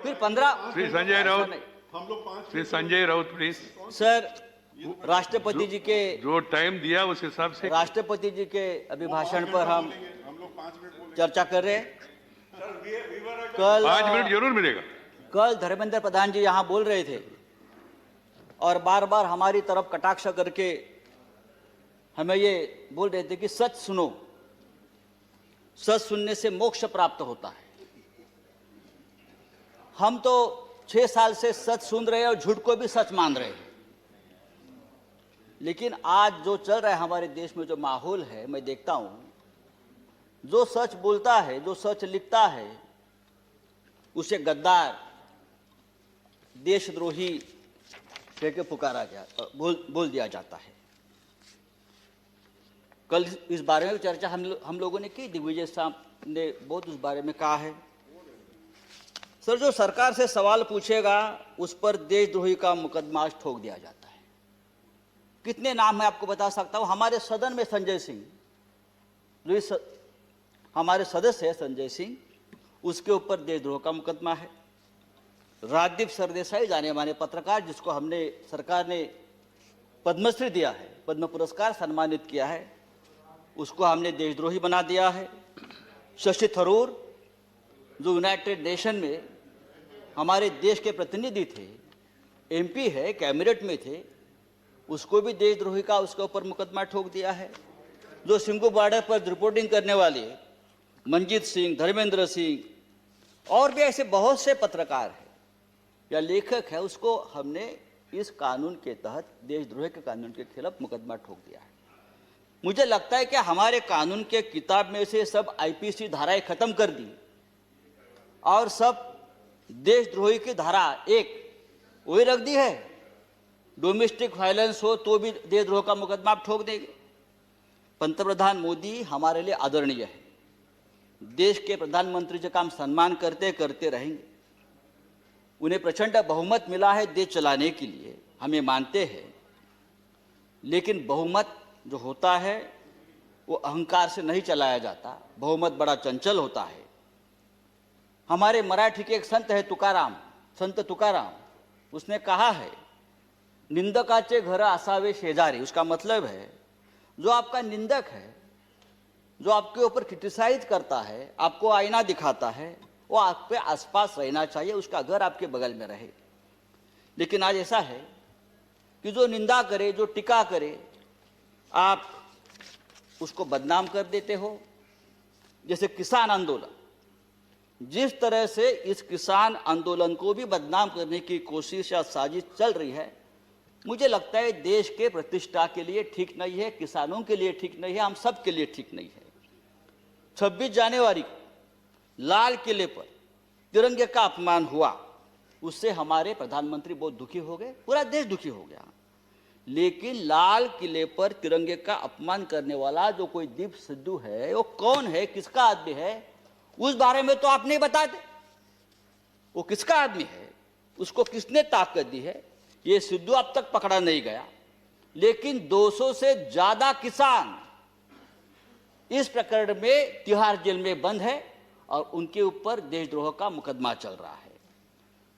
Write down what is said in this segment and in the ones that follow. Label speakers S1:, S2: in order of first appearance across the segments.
S1: फिर 15
S2: श्री संजय राउत,
S3: हम लोग 5
S2: श्री संजय राउत प्लीज।
S1: सर, राष्ट्रपति जी के
S2: जो टाइम दिया उस हिसाब से।
S1: राष्ट्रपति जी के अभिभाषण पर हम
S3: लोग 5 मिनट बोलेंगे।
S1: चर्चा कर रहे हैं। कल
S2: 5 मिनट जरूर मिलेगा।
S1: कल धर्मेंद्र प्रधान जी यहाँ बोल रहे थे और बार बार हमारी तरफ कटाक्ष करके हमें ये बोल रहे थे कि सच सुनो, सच सुनने से मोक्ष प्राप्त होता है। हम तो 6 साल से सच सुन रहे हैं और झूठ को भी सच मान रहे हैं, लेकिन आज जो चल रहा है हमारे देश में, जो माहौल है, मैं देखता हूं, जो सच बोलता है, जो सच लिखता है, उसे गद्दार, देशद्रोही कह के पुकारा गया, बोल दिया जाता है। कल इस बारे में चर्चा हम लोगों ने की, दिग्विजय साहब ने बहुत उस बारे में कहा है। सर, जो सरकार से सवाल पूछेगा उस पर देशद्रोही का मुकदमा ठोक दिया जाता है। कितने नाम मैं आपको बता सकता हूं। हमारे सदन में संजय सिंह, जो हमारे सदस्य है संजय सिंह, उसके ऊपर देशद्रोह का मुकदमा है। राजदीप सरदेसाई, जाने माने पत्रकार, जिसको हमने सरकार ने पद्मश्री दिया है, पद्म पुरस्कार सम्मानित किया है, उसको हमने देशद्रोही बना दिया है। शशि थरूर, जो यूनाइटेड नेशन में हमारे देश के प्रतिनिधि थे, एमपी है, कैबिनेट में थे, उसको भी देशद्रोही का उसके ऊपर मुकदमा ठोक दिया है। जो सिंघू बॉर्डर पर रिपोर्टिंग करने वाले मंजीत सिंह, धर्मेंद्र सिंह और भी ऐसे बहुत से पत्रकार हैं या लेखक है, उसको हमने इस कानून के तहत, देशद्रोह के कानून के खिलाफ मुकदमा ठोक दिया है। मुझे लगता है कि हमारे कानून के किताब में से सब आईपीसी धाराएं खत्म कर दी और सब देशद्रोही की धारा एक वही रख दी है। डोमेस्टिक वायलेंस हो तो भी देशद्रोह का मुकदमा आप ठोक देंगे। पंतप्रधान मोदी हमारे लिए आदरणीय है, देश के प्रधानमंत्री जी का हम सम्मान करते करते रहेंगे। उन्हें प्रचंड बहुमत मिला है देश चलाने के लिए, हमें मानते हैं, लेकिन बहुमत जो होता है वो अहंकार से नहीं चलाया जाता। बहुमत बड़ा चंचल होता है। हमारे मराठी के एक संत है तुकाराम, संत तुकाराम, उसने कहा है, निंदकाचे घर असावे शेजारी। उसका मतलब है, जो आपका निंदक है, जो आपके ऊपर क्रिटिसाइज करता है, आपको आईना दिखाता है, वो आपके आसपास रहना चाहिए, उसका घर आपके बगल में रहे। लेकिन आज ऐसा है कि जो निंदा करे, जो टीका करे, आप उसको बदनाम कर देते हो। जैसे किसान आंदोलन, जिस तरह से इस किसान आंदोलन को भी बदनाम करने की कोशिश या साजिश चल रही है, मुझे लगता है देश के प्रतिष्ठा के लिए ठीक नहीं है, किसानों के लिए ठीक नहीं है, हम सब के लिए ठीक नहीं है। 26 जनवरी को लाल किले पर तिरंगे का अपमान हुआ, उससे हमारे प्रधानमंत्री बहुत दुखी हो गए, पूरा देश दुखी हो गया। लेकिन लाल किले पर तिरंगे का अपमान करने वाला जो कोई दीप सिद्धू है, वो कौन है, किसका आदमी है, उस बारे में तो आप नहीं बताते। वो किसका आदमी है, उसको किसने ताकत दी है, ये सिद्धू अब तक पकड़ा नहीं गया। लेकिन 200 से ज्यादा किसान इस प्रकरण में तिहाड़ जेल में बंद है और उनके ऊपर देशद्रोह का मुकदमा चल रहा है।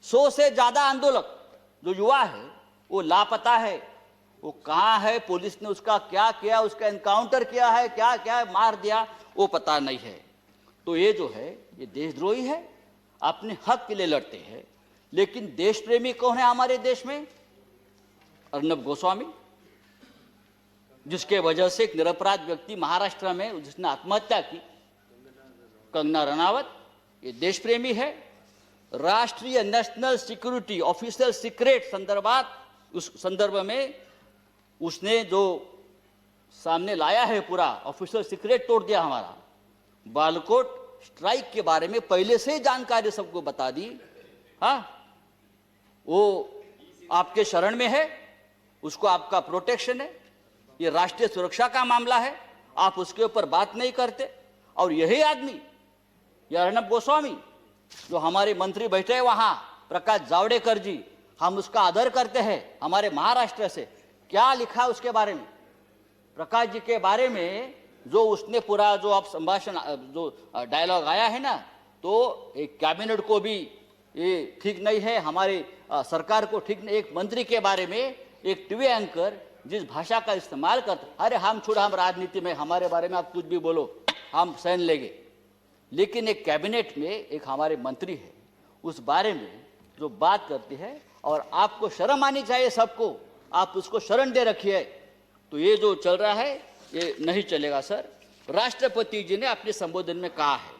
S1: 100 से ज्यादा आंदोलक जो युवा है वो लापता है। वो कहाँ है, पुलिस ने उसका क्या किया, उसका एनकाउंटर किया है, क्या क्या मार दिया, वो पता नहीं है। तो ये जो है ये देशद्रोही है, अपने हक के लिए लड़ते हैं। लेकिन देश प्रेमी कौन है हमारे देश में? अर्नब गोस्वामी, जिसके वजह से एक निरपराध व्यक्ति महाराष्ट्र में जिसने आत्महत्या की, कंगना रनावत, ये देश प्रेमी है। राष्ट्रीय नेशनल सिक्योरिटी ऑफिशियल सीक्रेट संदर्भात, उस संदर्भ में उसने जो सामने लाया है, पूरा ऑफिशियल सीक्रेट तोड़ दिया हमारा। बालकोट स्ट्राइक के बारे में पहले से ही जानकारी सबको बता दी। हाँ, वो आपके शरण में है, उसको आपका प्रोटेक्शन है, ये राष्ट्रीय सुरक्षा का मामला है, आप उसके ऊपर बात नहीं करते। और यही आदमी, ये अर्नब गोस्वामी, जो हमारे मंत्री बैठे हैं वहां, प्रकाश जावड़ेकर जी, हम उसका आदर करते हैं, हमारे महाराष्ट्र से, क्या लिखा उसके बारे में, प्रकाश जी के बारे में, जो उसने पूरा जो आप संभाषण, जो डायलॉग आया है ना, तो एक कैबिनेट को भी ये ठीक नहीं है, हमारे सरकार को ठीक नहीं। एक मंत्री के बारे में एक टीवी एंकर जिस भाषा का इस्तेमाल करता, अरे हम छोड़ो, हम राजनीति में, हमारे बारे में आप कुछ भी बोलो हम सहन लेंगे। लेकिन एक कैबिनेट में एक हमारे मंत्री है, उस बारे में जो बात करती है, और आपको शर्म आनी चाहिए सबको, आप उसको शरण दे रखिए। तो ये जो चल रहा है ये नहीं चलेगा सर। राष्ट्रपति जी ने अपने संबोधन में कहा है,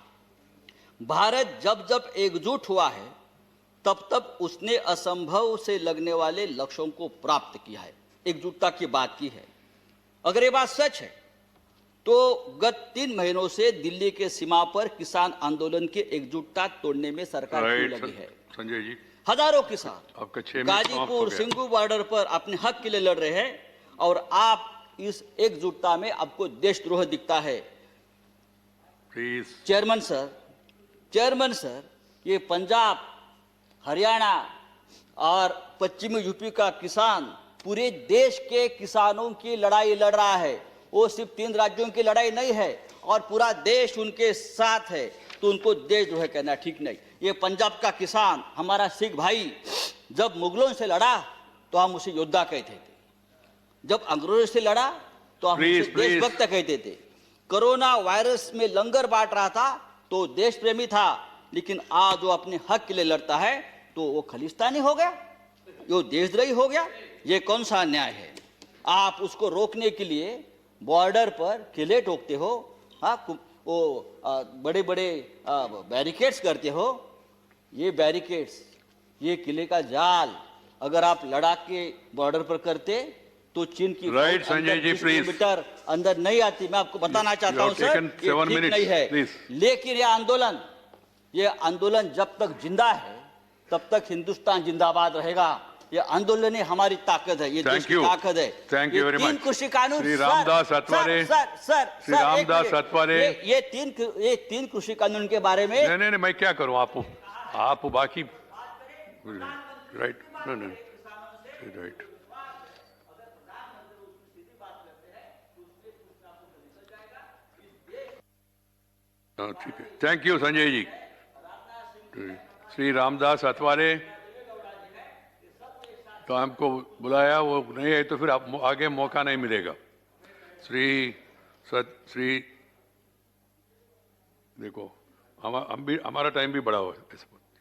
S1: भारत जब जब एकजुट हुआ है तब तब उसने असंभव से लगने वाले लक्ष्यों को प्राप्त किया है। एकजुटता की बात की है। अगर ये बात सच है तो गत 3 महीनों से दिल्ली के सीमा पर किसान आंदोलन की एकजुटता तोड़ने में सरकार क्यों
S2: राइट
S1: लगी है?
S2: संजय जी,
S1: हजारों किसान
S2: आपका 6 मिनट समाप्त हो
S1: गाजीपुर
S2: गया।
S1: सिंगू बॉर्डर पर अपने हक के लिए लड़ रहे हैं, और आप इस एकजुटता में आपको देशद्रोह दिखता है।
S2: प्लीज
S1: चेयरमैन सर, ये पंजाब, हरियाणा और पश्चिमी यूपी का किसान पूरे देश के किसानों की लड़ाई लड़ रहा है। वो सिर्फ 3 राज्यों की लड़ाई नहीं है, और पूरा देश उनके साथ है। तो उनको देशद्रोह कहना ठीक नहीं। ये पंजाब का किसान, हमारा सिख भाई, जब मुगलों से लड़ा तो हम उसे योद्धा कहते थे, जब अंग्रेजों से लड़ा तो हम उसे देशभक्त कहते थे। कोरोना वायरस में लंगर बांट रहा था तो देश प्रेमी था, लेकिन आज जो अपने हक के लिए लड़ता है तो वो खलिस्तानी हो गया, वो देशद्रोही हो गया। ये कौन सा अन्याय है? आप उसको रोकने के लिए बॉर्डर पर किले ठोकते हो, हाँ, वो बड़े बड़े बैरिकेड्स करते हो। ये बैरिकेड्स, ये किले का जाल अगर आप लड़ाक के बॉर्डर पर करते तो चीन की
S2: Right,
S1: फौज
S2: संजय
S1: अंदर
S2: जी,
S1: 30
S2: please.
S1: किलोमीटर अंदर नहीं आती। मैं आपको बताना चाहता
S2: You
S1: हूं
S2: have
S1: सर,
S2: taken
S1: ये
S2: 7
S1: ठीक
S2: minutes,
S1: नहीं है।
S2: please.
S1: लेकिन ये आंदोलन जब तक जिंदा है तब तक हिंदुस्तान जिंदाबाद रहेगा। ये आंदोलन ही हमारी ताकत है, ये देश
S2: Thank
S1: की
S2: you.
S1: ताकत है।
S2: Thank you
S1: ये
S2: very
S1: 3
S2: much.
S1: कृषि कानून,
S2: श्री
S1: सर,
S2: रामदास अठवले,
S1: सर,
S2: श्री रामदास
S1: एक मिनट।
S2: अठवले।
S1: ये 3 कृषि कानून के बारे में
S2: नहीं, मैं क्या करूं? आप बाकी राइट, नहीं, राइट। हाँ, ठीक है। Thank you Sanjay ji. श्री रामदास अठवले तो हमको बुलाया, वो नहीं है तो फिर आप आगे मौका नहीं मिलेगा। श्री देखो, हमारा टाइम भी बढ़ा हुआ है,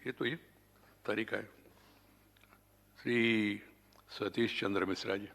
S2: ये तरीका है। श्री सतीश चंद्र मिश्रा जी।